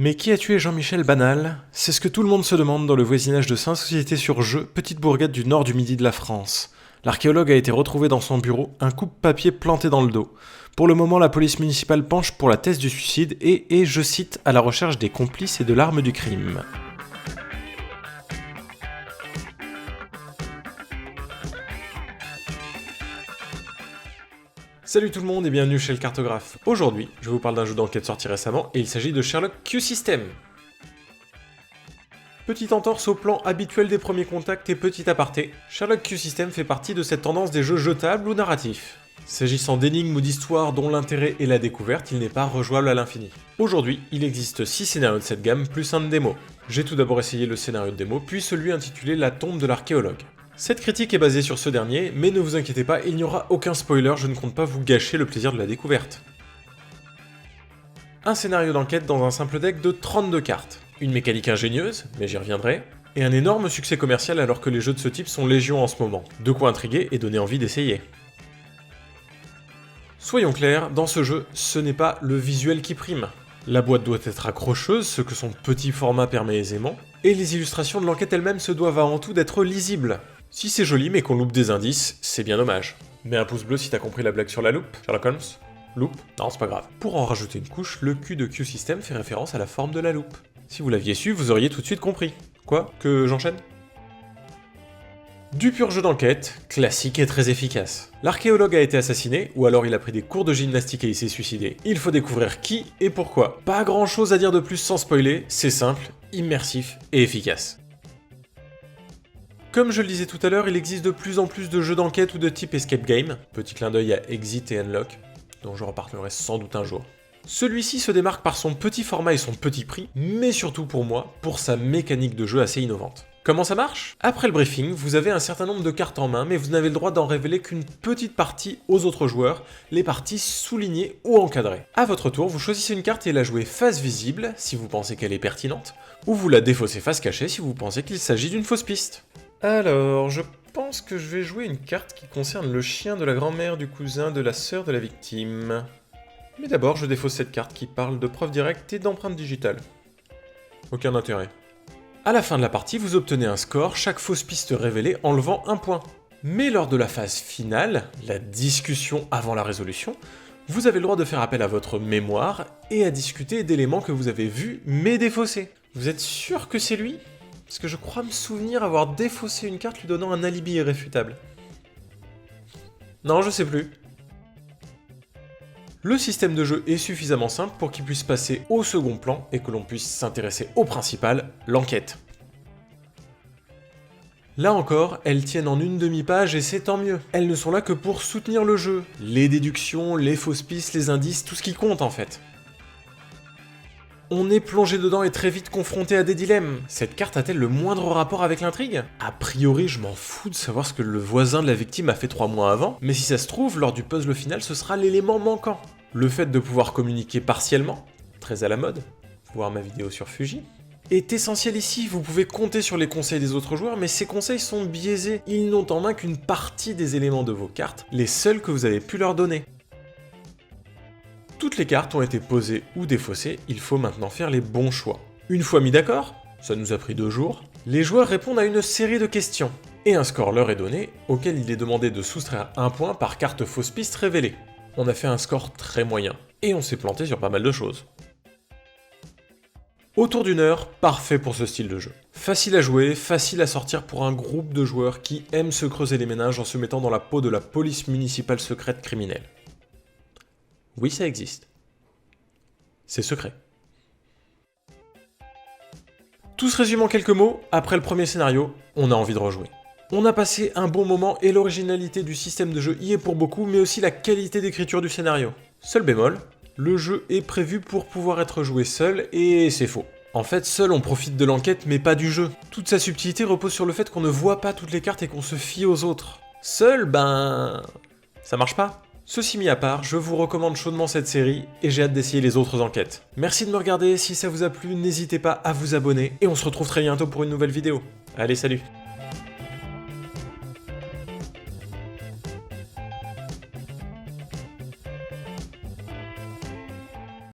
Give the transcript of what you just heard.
Mais qui a tué Jean-Michel Banal? C'est ce que tout le monde se demande dans le voisinage de Saint-Société-sur-Jeu, petite bourgade du nord du midi de la France. L'archéologue a été retrouvé dans son bureau, un coupe-papier planté dans le dos. Pour le moment, la police municipale penche pour la thèse du suicide et, je cite, à la recherche des complices et de l'arme du crime. Salut tout le monde et bienvenue chez le Cartographe. Aujourd'hui, je vous parle d'un jeu d'enquête sorti récemment et il s'agit de Sherlock Q-System. Petite entorse au plan habituel des premiers contacts et petit aparté, Sherlock Q-System fait partie de cette tendance des jeux jetables ou narratifs. S'agissant d'énigmes ou d'histoires dont l'intérêt est la découverte, il n'est pas rejouable à l'infini. Aujourd'hui, il existe 6 scénarios de cette gamme plus un de démo. J'ai tout d'abord essayé le scénario de démo, puis celui intitulé La tombe de l'archéologue. Cette critique est basée sur ce dernier, mais ne vous inquiétez pas, il n'y aura aucun spoiler, je ne compte pas vous gâcher le plaisir de la découverte. Un scénario d'enquête dans un simple deck de 32 cartes. Une mécanique ingénieuse, mais j'y reviendrai, et un énorme succès commercial alors que les jeux de ce type sont légion en ce moment. De quoi intriguer et donner envie d'essayer. Soyons clairs, dans ce jeu, ce n'est pas le visuel qui prime. La boîte doit être accrocheuse, ce que son petit format permet aisément, et les illustrations de l'enquête elles-mêmes se doivent avant tout d'être lisibles. Si c'est joli mais qu'on loupe des indices, c'est bien dommage. Mets un pouce bleu si t'as compris la blague sur la loupe, Sherlock Holmes. Loupe? Non, c'est pas grave. Pour en rajouter une couche, le Q de Q-System fait référence à la forme de la loupe. Si vous l'aviez su, vous auriez tout de suite compris. Quoi? Que j'enchaîne? Du pur jeu d'enquête, classique et très efficace. L'archéologue a été assassiné, ou alors il a pris des cours de gymnastique et il s'est suicidé. Il faut découvrir qui et pourquoi. Pas grand chose à dire de plus sans spoiler, c'est simple, immersif et efficace. Comme je le disais tout à l'heure, il existe de plus en plus de jeux d'enquête ou de type escape game. Petit clin d'œil à Exit et Unlock, dont je reparlerai sans doute un jour. Celui-ci se démarque par son petit format et son petit prix, mais surtout pour moi, pour sa mécanique de jeu assez innovante. Comment ça marche? Après le briefing, vous avez un certain nombre de cartes en main, mais vous n'avez le droit d'en révéler qu'une petite partie aux autres joueurs, les parties soulignées ou encadrées. À votre tour, vous choisissez une carte et la jouez face visible, si vous pensez qu'elle est pertinente, ou vous la défaussez face cachée si vous pensez qu'il s'agit d'une fausse piste. Alors, je pense que je vais jouer une carte qui concerne le chien de la grand-mère du cousin de la sœur de la victime. Mais d'abord, je défausse cette carte qui parle de preuves directes et d'empreintes digitales. Aucun intérêt. À la fin de la partie, vous obtenez un score, chaque fausse piste révélée enlevant un point. Mais lors de la phase finale, la discussion avant la résolution, vous avez le droit de faire appel à votre mémoire et à discuter d'éléments que vous avez vus mais défaussés. Vous êtes sûr que c'est lui ? Parce que je crois me souvenir avoir défaussé une carte lui donnant un alibi irréfutable. Non, je sais plus. Le système de jeu est suffisamment simple pour qu'il puisse passer au second plan et que l'on puisse s'intéresser au principal, l'enquête. Là encore, elles tiennent en une demi-page et c'est tant mieux. Elles ne sont là que pour soutenir le jeu. Les déductions, les fausses pistes, les indices, tout ce qui compte en fait. On est plongé dedans et très vite confronté à des dilemmes. Cette carte a-t-elle le moindre rapport avec l'intrigue? A priori, je m'en fous de savoir ce que le voisin de la victime a fait 3 mois avant, mais si ça se trouve, lors du puzzle final, ce sera l'élément manquant. Le fait de pouvoir communiquer partiellement, très à la mode, voir ma vidéo sur Fuji, est essentiel ici. Vous pouvez compter sur les conseils des autres joueurs, mais ces conseils sont biaisés. Ils n'ont en main qu'une partie des éléments de vos cartes, les seuls que vous avez pu leur donner. Toutes les cartes ont été posées ou défaussées, il faut maintenant faire les bons choix. Une fois mis d'accord, ça nous a pris 2 jours, les joueurs répondent à une série de questions, et un score leur est donné, auquel il est demandé de soustraire 1 point par carte fausse piste révélée. On a fait un score très moyen, et on s'est planté sur pas mal de choses. Autour d'1 heure, parfait pour ce style de jeu. Facile à jouer, facile à sortir pour un groupe de joueurs qui aiment se creuser les méninges en se mettant dans la peau de la police municipale secrète criminelle. Oui, ça existe. C'est secret. Tout se résume en quelques mots, après le premier scénario, on a envie de rejouer. On a passé un bon moment et l'originalité du système de jeu y est pour beaucoup, mais aussi la qualité d'écriture du scénario. Seul bémol, le jeu est prévu pour pouvoir être joué seul, et c'est faux. En fait, seul on profite de l'enquête, mais pas du jeu. Toute sa subtilité repose sur le fait qu'on ne voit pas toutes les cartes et qu'on se fie aux autres. Seul, ça marche pas. Ceci mis à part, je vous recommande chaudement cette série et j'ai hâte d'essayer les autres enquêtes. Merci de me regarder, si ça vous a plu, n'hésitez pas à vous abonner et on se retrouve très bientôt pour une nouvelle vidéo. Allez, salut!